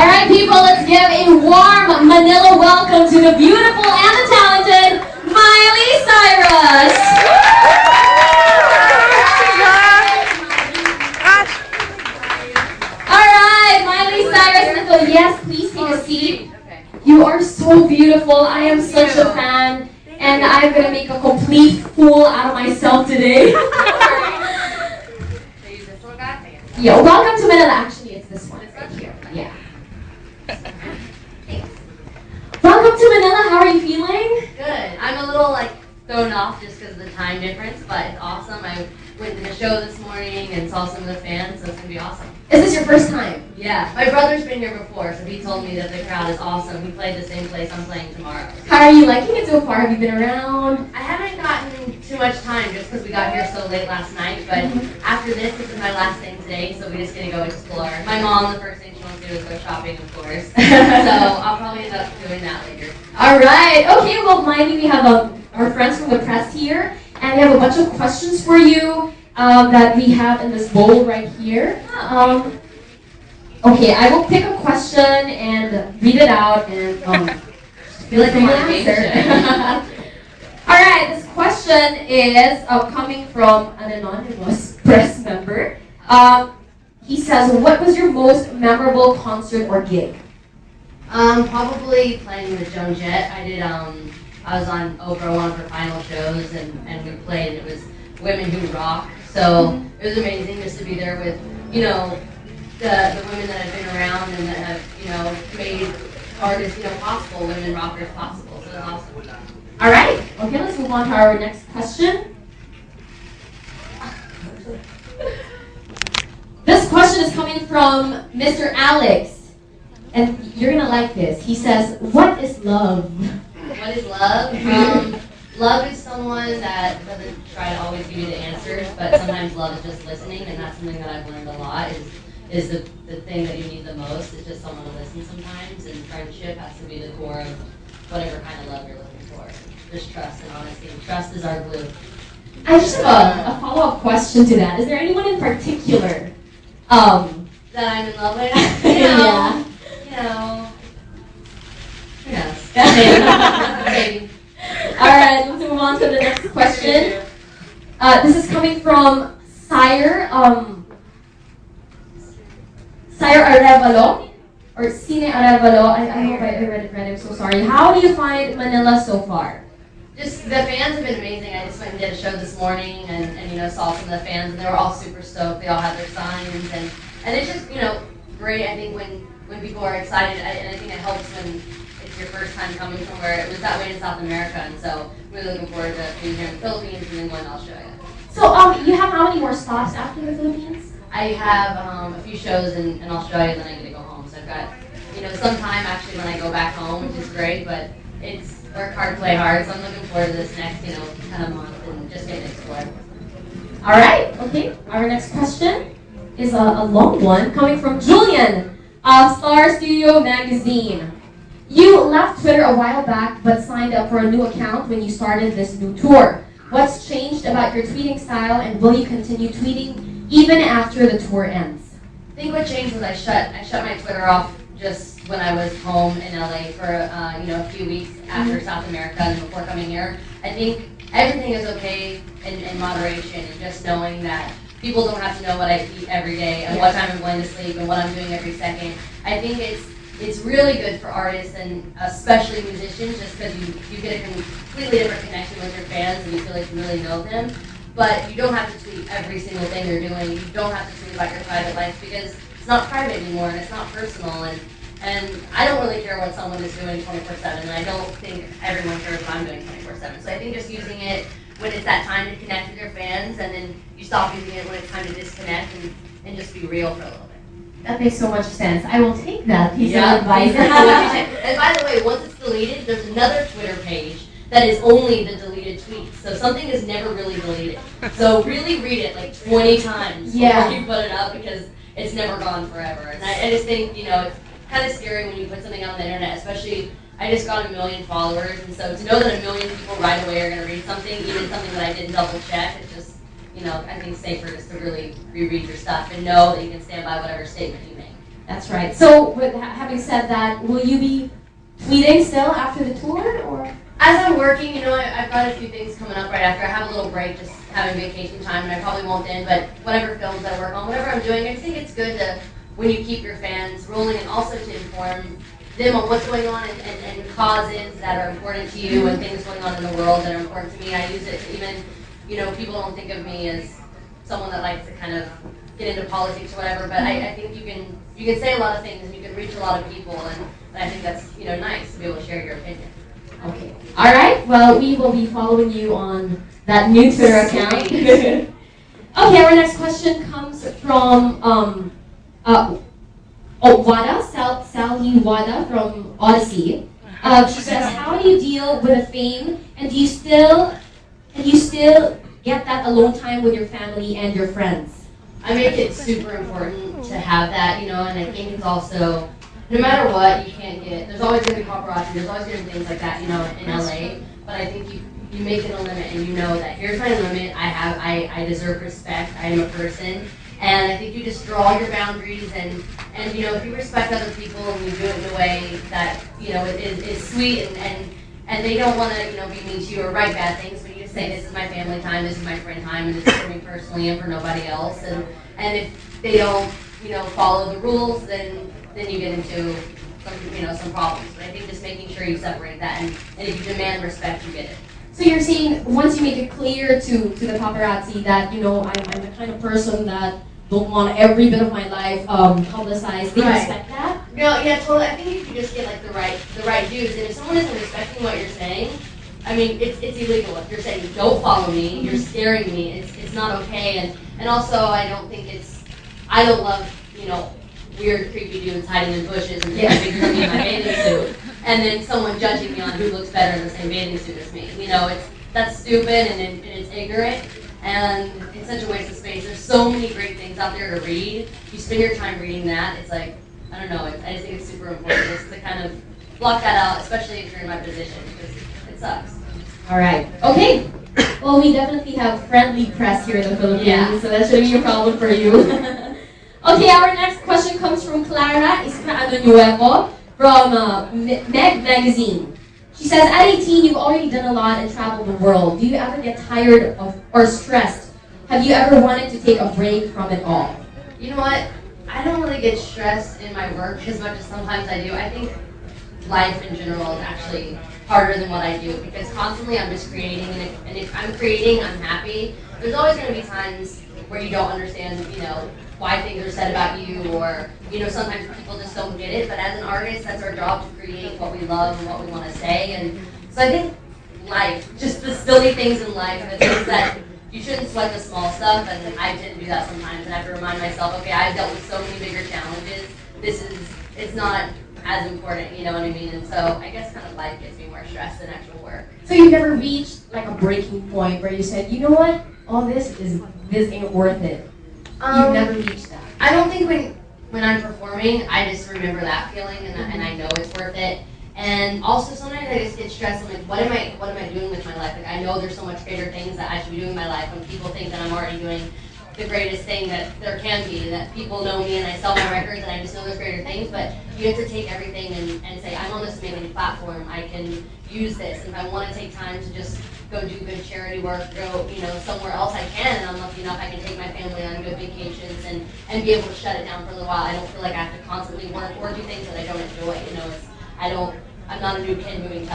All right, people, let's give a warm Manila welcome to the beautiful and the talented Miley Cyrus. All right, Miley Cyrus, Nicole, yes, please take a seat. You are so beautiful. I am such a fan, and I'm gonna make a complete fool out of myself today. Yeah, welcome to Manila. Actually, it's this one right here. Yeah. Thanks. Welcome to Manila. How are you feeling? Good. I'm a little thrown off just because of the time difference, but it's awesome. I went to the show this morning and saw some of the fans, so it's gonna be awesome. Is this your first time? Yeah. My brother's been here before, so he told me that the crowd is awesome. We played the same place I'm playing tomorrow. How are you liking it so far? Have you been around? I haven't gotten too much time just because we got here so late last night, but after this is my last thing today, so we're just gonna go explore. My mom, the first thing she wants to do is go shopping, of course. So I'll probably end up doing that later. All right. Okay. Well, Miley, we have our friends from the press here, and we have a bunch of questions for you that we have in this bowl right here. Okay, I will pick a question and read it out and feel like you answer. All right, this question is coming from an anonymous press member. He says, "What was your most memorable concert or gig?" Probably playing with Joan Jett. I was on Oprah, one of her final shows, and we played. It was Women Who Rock. So it was amazing just to be there with, the women that have been around and that have, made artists, possible, women rockers possible. So that's awesome. All right. Okay, let's move on to our next question. This question is coming from Mr. Alex, and you're gonna like this. He says, "What is love?" What is love? Love is someone that doesn't try to always give you the answers, but sometimes love is just listening, and that's something that I've learned a lot, is the thing that you need the most is just someone to listen sometimes, and friendship has to be the core of whatever kind of love you're looking for. Just trust and honesty. Trust is our glue. I just have a follow-up question to that. Is there anyone in particular that I'm in love with? Yeah. Who knows? Maybe. All right, let's move on to the next question. This is coming from Sire Arevalo, or Cine Arevalo. I hope I read it right. I'm so sorry. How do you find Manila so far? Just the fans have been amazing. I just went and did a show this morning and saw some of the fans, and they were all super stoked. They all had their signs, and it's just great. I think when people are excited, and I think it helps when it's your first time coming somewhere. It was that way in South America, and so we're looking forward to being here in the Philippines and then going to Australia. So you have how many more stops after the Philippines? I have a few shows in Australia, then I get to go home. So I've got some time actually when I go back home, which is great, but it's work hard, play hard. So I'm looking forward to this next kind of month and just getting to explore. All right. Okay. Our next question is a long one coming from Julian of Star Studio Magazine. You left Twitter a while back, but signed up for a new account when you started this new tour. What's changed about your tweeting style, and will you continue tweeting even after the tour ends? I think what changed was I shut my Twitter off just when I was home in LA for a few weeks after South America and before coming here. I think everything is okay in moderation, and just knowing that people don't have to know what I eat every day and what time I'm going to sleep and what I'm doing every second. I think it's really good for artists and especially musicians, just because you get a completely different connection with your fans and you feel like you really know them. But you don't have to tweet every single thing you're doing. You don't have to tweet about your private life because it's not private anymore and it's not personal. And I don't really care what someone is doing 24/7, and I don't think everyone cares what I'm doing 24/7. So I think just using it when it's that time to connect with your fans, and then you stop using it when it's time to disconnect and just be real for a little bit. That makes so much sense. I will take that piece of advice. And by the way, once it's deleted, there's another Twitter page that is only the deleted tweets. So something is never really deleted. So really read it like 20 times before you put it up, because it's never gone forever. And I just think, it's kind of scary when you put something on the internet, especially I just got 1 million followers, and so to know that 1 million people right away are going to read something, even something that I didn't double check, it's just, I think it's safer just to really reread your stuff and know that you can stand by whatever statement you make. That's right. So, with having said that, will you be tweeting still after the tour, or? As I'm working, I've got a few things coming up right after. I have a little break, just having vacation time, and I probably won't end, but whatever films I work on, whatever I'm doing, I just think it's good to, when you keep your fans rolling, and also to inform them on what's going on and causes that are important to you and things going on in the world that are important to me. I use it to even, people don't think of me as someone that likes to kind of get into politics or whatever, but I think you can say a lot of things and you can reach a lot of people, and I think that's nice to be able to share your opinion. Okay. All right. Well, we will be following you on that new Twitter account. Okay. Our next question comes from Wada, Sally Wada from Odyssey. She says, "How do you deal with the fame, and do you still get that alone time with your family and your friends?" I make it super important to have that, and I think it's also, no matter what, you can't there's always going to be paparazzi, there's always going to be things like that, in LA, but I think you make it a limit and you know that here's my limit, I deserve respect, I am a person, and I think you just draw your boundaries and if you respect other people and you do it in a way that, is sweet and they don't want to, be mean to you or write bad things, but you just say, this is my family time, this is my friend time, and this is for me personally and for nobody else, and if they don't, follow the rules, then you get into some problems. But I think just making sure you separate that, and if you demand respect, you get it. So you're saying once you make it clear to the paparazzi that I'm the kind of person that don't want every bit of my life publicized, they respect that? No, yeah, totally. I think if you just get the right dues, and if someone isn't respecting what you're saying, I mean, it's illegal. If you're saying don't follow me, you're scaring me. It's not okay, and also I don't love weird, creepy dudes hiding in bushes and taking pictures of me in my bathing suit, and then someone judging me on who looks better in the same bathing suit as me. That's stupid and it's ignorant, and it's such a waste of space. There's so many great things out there to read. You spend your time reading that. It's like, I don't know. I just think it's super important just to kind of block that out, especially if you're in my position, because it sucks. All right. Okay. Well, we definitely have friendly press here in the Philippines, so that shouldn't be a problem for you. Okay, our next question comes from Clara Nuevo from Meg Magazine. She says, at 18, you've already done a lot and traveled the world. Do you ever get tired of or stressed? Have you ever wanted to take a break from it all? You know what? I don't really get stressed in my work as much as sometimes I do. I think life in general is actually harder than what I do because constantly I'm just creating, and if I'm creating, I'm happy. There's always going to be times where you don't understand, why things are said about you, or sometimes people just don't get it. But as an artist, that's our job to create what we love and what we want to say. And so I think life, just the silly things in life, the things that you shouldn't sweat the small stuff. And I tend to do that sometimes, and I have to remind myself, okay, I've dealt with so many bigger challenges. It's not as important, you know what I mean? And so I guess kind of life gives me more stress than actual work. So you've never reached a breaking point where you said, you know what, all this ain't worth it. You've never reached that. I don't think when I'm performing, I just remember that feeling, and I know it's worth it. And also sometimes I just get stressed. I'm like, what am I doing with my life? Like, I know there's so much greater things that I should be doing in my life. When people think that I'm already doing the greatest thing that there can be, that people know me and I sell my records and I just know there's greater things. But you have to take everything and say, I'm on this amazing platform. I can use this. And if I want to take time to just go do good charity work, go somewhere else, I can. And I'm lucky enough I can take my family on good vacations and be able to shut it down for a little while. I don't feel like I have to constantly work or do things that I don't enjoy. I'm not a new kid moving television.